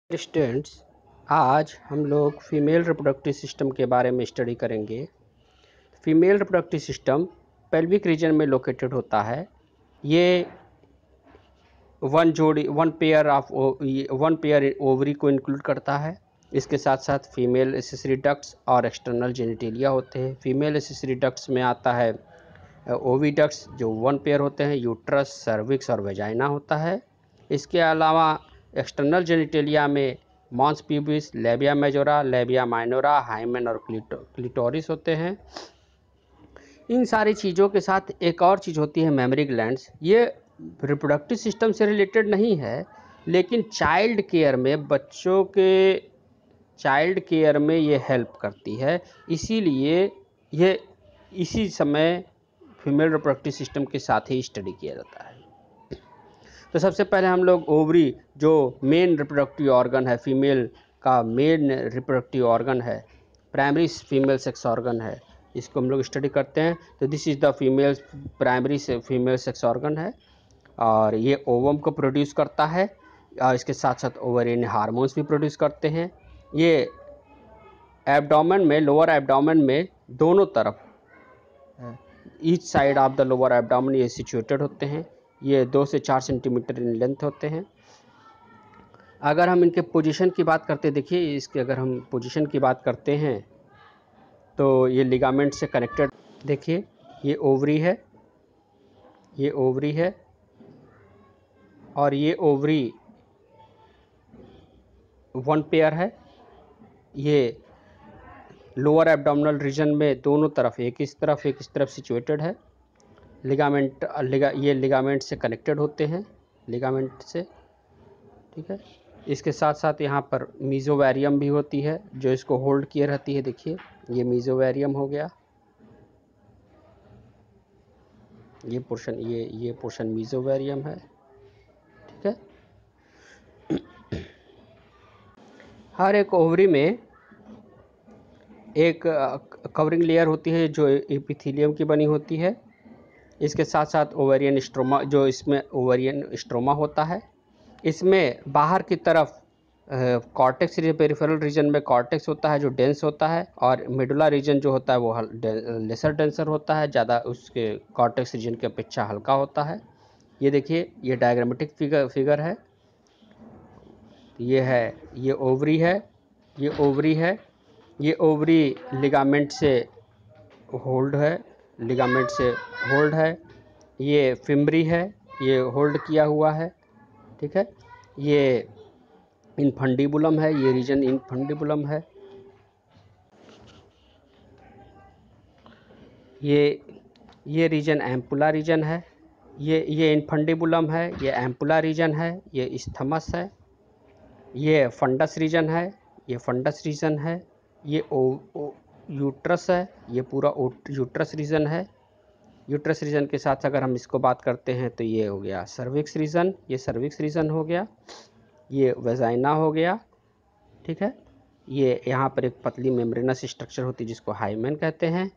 Students, आज हम लोग फीमेल रिप्रोडक्टिव सिस्टम के बारे में स्टडी करेंगे। Female reproductive system pelvic region में लोकेटेड होता है। ये वन पेयर ओवरी को इंक्लूड करता है। इसके साथ साथ फीमेल एसेसरी डक्ट्स और एक्सटर्नल जेनिटेलिया होते हैं। फीमेल एसेसरी डक्ट्स में आता है ओविडक्ट्स जो वन पेयर होते हैं, यूट्रस, सर्विक्स और वेजाइना होता है। इसके अलावा एक्सटर्नल जेनिटेलिया में mons pubis, labia majora, labia minora, hymen और क्लिटोरिस होते हैं। इन सारी चीज़ों के साथ एक और चीज़ होती है मेमरी ग्लैंड्स। ये रिप्रोडक्टिव सिस्टम से रिलेटेड नहीं है, लेकिन चाइल्ड केयर में, बच्चों के चाइल्ड केयर में ये हेल्प करती है। इसीलिए ये इसी समय फीमेल रिप्रोडक्टिव सिस्टम के साथ ही स्टडी किया जाता है। तो सबसे पहले हम लोग ओवरी, जो मेन रिप्रोडक्टिव ऑर्गन है, फीमेल का मेन रिप्रोडक्टिव ऑर्गन है, प्राइमरी फीमेल सेक्स ऑर्गन है, इसको हम लोग स्टडी करते हैं। तो this is the female primary female sex organ है, और ये ओवम को प्रोड्यूस करता है, और इसके साथ साथ ओवेरियन हार्मोन्स भी प्रोड्यूस करते हैं। ये एब्डोमेन में, लोअर एब्डोमेन में दोनों तरफ, each side of the lower abdomen ये सिचुएटेड होते हैं। ये 2 से 4 सेंटीमीटर इन लेंथ होते हैं। अगर हम इनके पोजीशन की बात करते, देखिए इसके अगर हम पोजीशन की बात करते हैं तो ये लिगामेंट से कनेक्टेड। देखिए ये ओवरी है, ये ओवरी है, और ये ओवरी वन पेयर है। ये लोअर एब्डोमिनल रीजन में दोनों तरफ, एक इस तरफ सिचुएटेड है। ये लिगामेंट से कनेक्टेड होते हैं, लिगामेंट से, ठीक है। इसके साथ साथ यहाँ पर मीजोवेरियम भी होती है जो इसको होल्ड किए रहती है। देखिए ये मीजोवेरियम हो गया, ये पोर्शन मीजोवेरियम है, ठीक है। हर एक ओवरी में एक कवरिंग लेयर होती है जो एपिथेलियम की बनी होती है। इसके साथ साथ ओवेरियन स्ट्रोमा, जो इसमें ओवेरियन स्ट्रोमा होता है। इसमें बाहर की तरफ कॉर्टेक्स, पेरिफेरल रीजन में कॉर्टेक्स होता है जो डेंस होता है, और मेडुला रीजन जो होता है वो लेसर डेंसर होता है, ज़्यादा उसके कॉर्टेक्स रीजन की अपेक्षा हल्का होता है। ये देखिए ये डायग्रामेटिक फिगर है। ये है, ये ओवरी है, ये ओवरी है, ये ओवरी लिगामेंट से होल्ड है, लिगामेंट से होल्ड है। ये फिम्बरी है, ये होल्ड किया हुआ है, ठीक है। ये इनफंडिबुलम है, ये रीजन इनफंडिबुलम है। ये रीजन एम्पुला रीजन है। ये इनफंडिबुलम है, ये एम्पुला रीजन है, ये इस्थमस है। ये फंडस रीजन है, ये फंडस रीजन है। ये यूट्रस है, ये पूरा यूट्रस रीजन है। यूट्रस रीजन के साथ अगर हम इसको बात करते हैं तो ये हो गया सर्विक्स रीजन, ये सर्विक्स रीजन हो गया। ये वेजाइना हो गया, ठीक है। ये यहाँ पर एक पतली मेम्ब्रेनस स्ट्रक्चर होती है जिसको हाइमेन कहते हैं।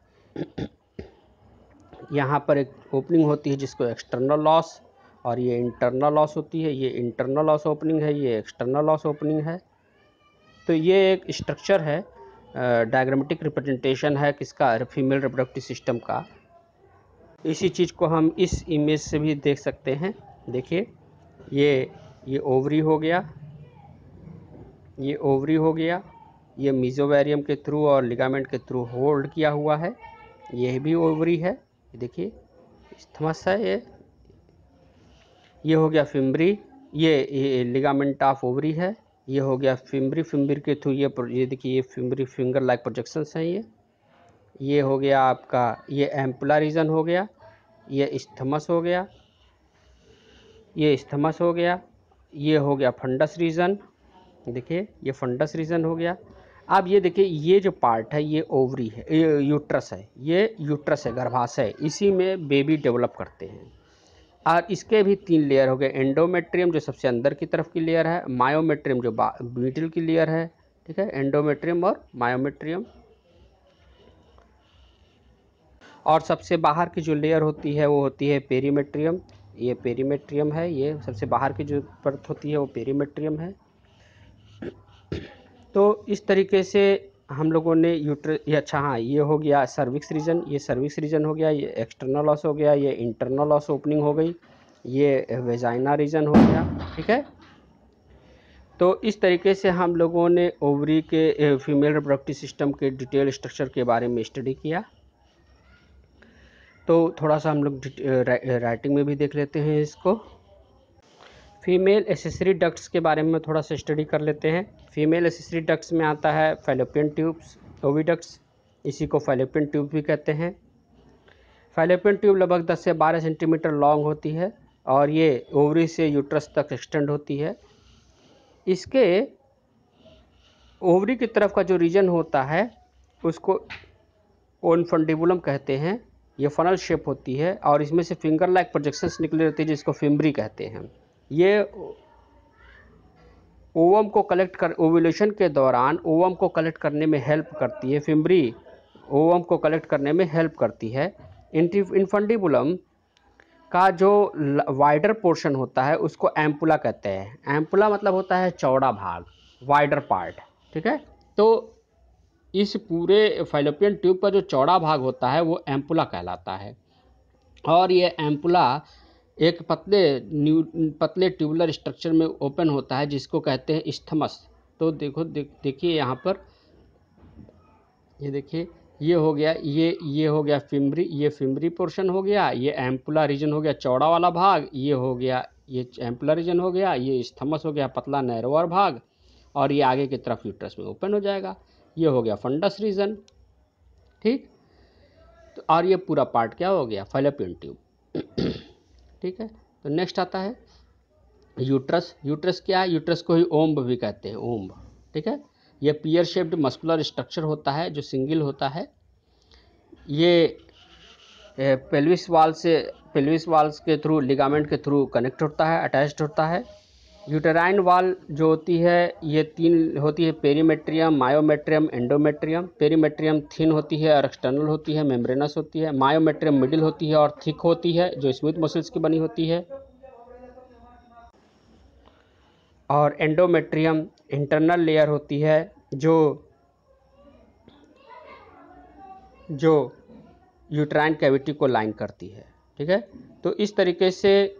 यहाँ पर एक ओपनिंग होती है जिसको एक्सटर्नल लॉस, और ये इंटरनल लॉस होती है। ये इंटरनल लॉस ओपनिंग है, ये एक्सटर्नल लॉस ओपनिंग है। तो ये एक स्ट्रक्चर है, डायग्रामेटिक रिप्रेजेंटेशन है किसका, फीमेल रिप्रोडक्टिव सिस्टम का। इसी चीज़ को हम इस इमेज से भी देख सकते हैं। देखिए ये ओवरी हो गया, ये ओवरी हो गया, ये मीजोवेरियम के थ्रू और लिगामेंट के थ्रू होल्ड किया हुआ है। यह भी ओवरी है, देखिए इस्थमस है। ये हो गया फिम्बरी, ये लिगामेंट ऑफ ओवरी है। ये हो गया फिम्बरी, फिम्बरी के थ्रू ये देखिए ये फिम्बरी फिंगर लाइक प्रोजेक्शंस हैं। ये हो गया आपका, ये एम्पुला रीजन हो गया, ये इस्थमस हो गया, ये इस्थमस हो गया। ये हो गया फंडस रीजन, देखिए ये फंडस रीजन हो गया। अब ये देखिए ये जो पार्ट है ये ओवरी है, ये यूट्रस है, ये यूट्रस है, गर्भाशय, इसी में बेबी डेवलप करते हैं। और इसके भी 3 लेयर हो गए, एंडोमेट्रियम जो सबसे अंदर की तरफ की लेयर है, मायोमेट्रियम जो मिडिल की लेयर है, ठीक है, एंडोमेट्रियम और मायोमेट्रियम। और सबसे बाहर की जो लेयर होती है वो होती है पेरीमेट्रियम, ये पेरीमेट्रियम है। ये सबसे बाहर की जो परत होती है वो पेरीमेट्रियम है। तो इस तरीके से हम लोगों ने ये अच्छा हाँ, ये हो गया सर्विक्स रीजन, ये सर्विक्स रीजन हो गया, ये एक्सटर्नल लॉस हो गया, ये इंटरनल लॉस ओपनिंग हो गई, ये वेजाइना रीजन हो गया। ठीक है, तो इस तरीके से हम लोगों ने ओवरी के फीमेल रिप्रोडक्टिव सिस्टम के डिटेल स्ट्रक्चर के बारे में स्टडी किया। तो थोड़ा सा हम लोग राइटिंग में भी देख लेते हैं इसको। फीमेल एसेसरी डक्ट्स के बारे में थोड़ा सा स्टडी कर लेते हैं। फीमेल एसेसरी डक्ट्स में आता है फैलोपियन ट्यूब्स, ओविडक्ट्स, इसी को फैलोपियन ट्यूब भी कहते हैं। फैलोपियन ट्यूब लगभग 10 से 12 सेंटीमीटर लॉन्ग होती है और ये ओवरी से यूट्रस तक एक्सटेंड होती है। इसके ओवरी की तरफ का जो रीजन होता है उसको ओनफंडिबुलम कहते हैं। ये फनल शेप होती है और इसमें से फिंगर लाइक प्रोजेक्शंस निकले रहती है जिसको फिम्ब्री कहते हैं। ये ओवम को कलेक्ट कर ओव्यूलेशन के दौरान ओवम को कलेक्ट करने में हेल्प करती है। फिम्ब्री ओवम को कलेक्ट करने में हेल्प करती है। इनफंडिबुलम का जो वाइडर पोर्शन होता है उसको एम्पुला कहते हैं। एम्पुला मतलब होता है चौड़ा भाग, वाइडर पार्ट। ठीक है, तो इस पूरे फैलोपियन ट्यूब का जो चौड़ा भाग होता है वो एम्पुला कहलाता है और ये एम्पुला एक पतले ट्यूबुलर स्ट्रक्चर में ओपन होता है जिसको कहते हैं इस्थमस। तो देखिए यहाँ पर, ये देखिए, ये हो गया, ये हो गया फिम्ब्री, ये फिम्ब्री पोर्शन हो गया, ये एम्पुला रीजन हो गया चौड़ा वाला भाग, ये हो गया, ये एम्पुला रीजन हो गया, ये इस्थमस हो गया पतला नैरोअर भाग और ये आगे की तरफ यूट्रस में ओपन हो जाएगा। ये हो गया फंडस रीजन। ठीक, तो और ये पूरा पार्ट क्या हो गया, फैलोपियन ट्यूब। ठीक है, तो नेक्स्ट आता है यूट्रस। यूट्रस क्या है, यूट्रस को ही ओम्ब भी कहते हैं, ओम्ब। ठीक है, ये पियर शेप्ड मस्कुलर स्ट्रक्चर होता है जो सिंगल होता है। ये पेल्विस वाल्स के थ्रू, लिगामेंट के थ्रू कनेक्ट होता है, अटैच्ड होता है। यूटेराइन वाल जो होती है ये 3 होती है, perimetrium, myometrium, endometrium. Perimetrium thin होती है और एक्सटर्नल होती है, मेम्ब्रेनस होती है। मायोमेट्रियम मिडिल होती है और थिक होती है जो स्मूथ मसल्स की बनी होती है। और एंडोमेट्रियम इंटरनल लेयर होती है जो यूट्राइन कैविटी को लाइन करती है। ठीक है, तो इस तरीके से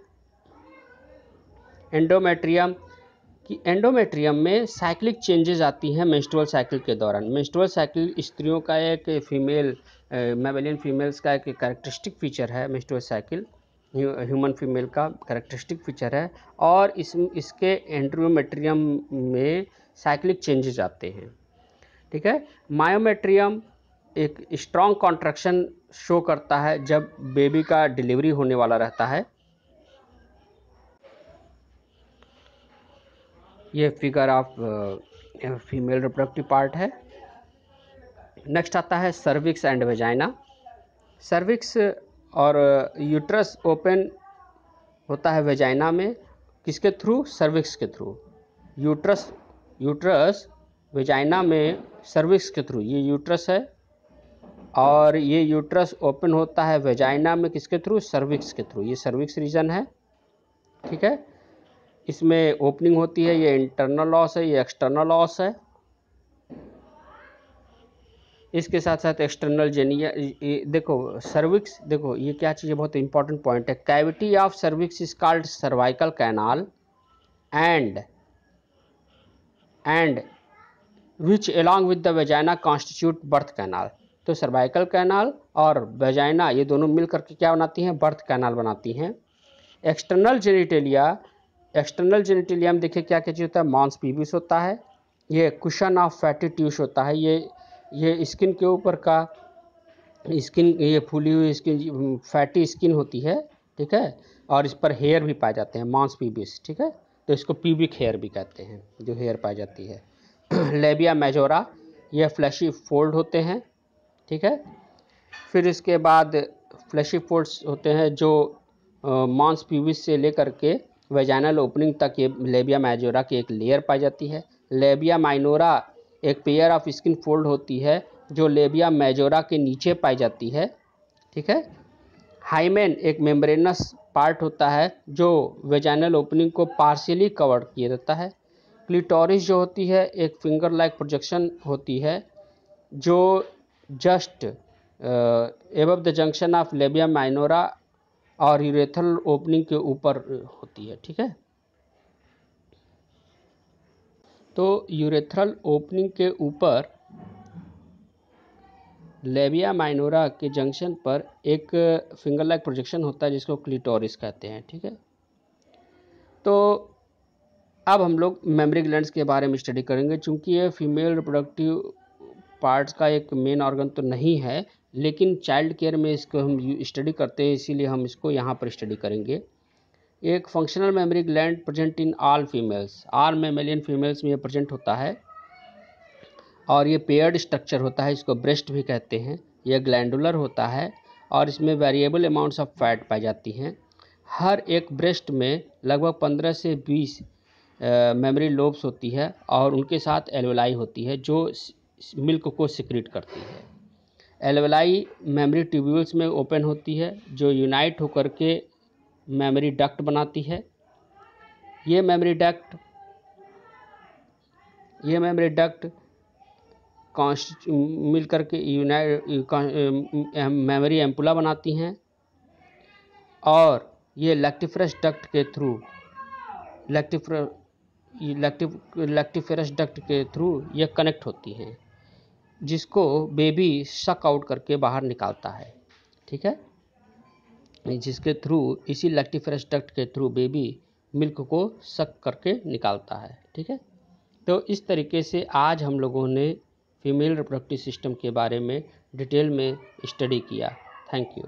एंडोमेट्रियम में साइक्लिक चेंजेस आती हैं मेंस्ट्रुअल साइकिल के दौरान। मेंस्ट्रुअल साइकिल स्त्रियों का एक फीमेल मैमेलियन फीमेल्स का एक कैरेक्टरिस्टिक फीचर है। मेंस्ट्रुअल साइकिल ह्यूमन फीमेल का कैरेक्टरिस्टिक फीचर है और इसके एंडोमेट्रियम में साइक्लिक चेंजेस आते हैं। ठीक है, मायोमेट्रियम एक स्ट्रॉन्ग कॉन्ट्रैक्शन शो करता है जब बेबी का डिलीवरी होने वाला रहता है। ये figure of female reproductive part है। नेक्स्ट आता है सर्विक्स एंड वेजाइना। सर्विक्स और यूट्रस ओपन होता है वेजाइना में, किसके थ्रू, सर्विक्स के थ्रू। यूट्रस वेजाइना में सर्विक्स के थ्रू। ये यूट्रस है और ये यूट्रस ओपन होता है वेजाइना में किसके थ्रू, सर्विक्स के थ्रू। ये सर्विक्स रीजन है। ठीक है, इसमें ओपनिंग होती है, ये इंटरनल लॉस है, ये एक्सटर्नल लॉस है। इसके साथ साथ एक्सटर्नल जेनिया, देखो सर्विक्स, देखो ये क्या चीज़ है, बहुत इंपॉर्टेंट पॉइंट है। Cavity of cervix is called cervical canal and which along with the vagina constitute birth canal. तो सर्वाइकल कैनाल और वेजाइना ये दोनों मिल करके क्या बनाती हैं, बर्थ कैनाल बनाती हैं। एक्सटर्नल जेनिटेलिया में देखिए क्या क्या चीज़ होता है, मॉन्स पीबिस होता है, ये कुशन ऑफ फैटी टिश्यू होता है, ये स्किन के ऊपर का स्किन, ये फूली हुई स्किन, फैटी स्किन होती है। ठीक है, और इस पर हेयर भी पाए जाते हैं, मॉन्स पीबिस। ठीक है, तो इसको पीबिक हेयर भी कहते हैं, जो हेयर पाई जाती है। लेबिया मेजोरा, ये फ्लैशी फोल्ड होते हैं। ठीक है, फिर इसके बाद फ्लैशी फोल्ड्स होते हैं जो मॉन्स पीबिस से लेकर के वेजाइनल ओपनिंग तक ये लेबिया मेजोरा की एक लेयर पाई जाती है। लेबिया माइनोरा एक पेयर ऑफ स्किन फोल्ड होती है जो लेबिया मेजोरा के नीचे पाई जाती है। ठीक है, हाइमेन एक मेम्ब्रेनस पार्ट होता है जो वेजाइनल ओपनिंग को पार्शियली कवर किए रहता है। क्लिटोरिस जो होती है एक फिंगर लाइक प्रोजेक्शन होती है जो just above the junction of labia minora और यूरेथ्रल ओपनिंग के ऊपर होती है। ठीक है, तो यूरेथ्रल ओपनिंग के ऊपर लेबिया माइनोरा के जंक्शन पर एक फिंगर लाइक प्रोजेक्शन होता है जिसको क्लिटोरिस कहते हैं। ठीक है, तो अब हम लोग मेमरी ग्लैंड्स के बारे में स्टडी करेंगे। चूंकि ये फीमेल रिप्रोडक्टिव पार्ट्स का एक मेन ऑर्गन तो नहीं है, लेकिन चाइल्ड केयर में इसको हम स्टडी करते हैं, इसीलिए हम इसको यहाँ पर स्टडी करेंगे। एक functional mammary gland present in all females, all mammalian females में ये प्रेजेंट होता है और ये पेयर्ड स्ट्रक्चर होता है, इसको ब्रेस्ट भी कहते हैं। यह ग्लैंडुलर होता है और इसमें वेरिएबल अमाउंट्स ऑफ फैट पाई जाती हैं। हर एक ब्रेस्ट में लगभग 15 से 20 मेमोरी लोब्स होती है और उनके साथ एल्वेलाई होती है जो मिल्क को सिक्रीट करती है। एल्वेलाई मेमोरी ट्यूब्यूल्स में ओपन होती है जो यूनाइट होकर के मेमोरी डक्ट बनाती है। ये मेमोरी डक्ट मिल करके मेमोरी एम्पुला बनाती हैं और ये लैक्टिफरस डक्ट के थ्रू लैक्टिफरस डक्ट के थ्रू ये कनेक्ट होती हैं, जिसको बेबी सक आउट करके बाहर निकालता है। ठीक है, जिसके थ्रू इसी लैक्टिफरस डक्ट के थ्रू बेबी मिल्क को सक करके निकालता है। ठीक है, तो इस तरीके से आज हम लोगों ने फीमेल रिप्रोडक्टिव सिस्टम के बारे में डिटेल में स्टडी किया। Thank you.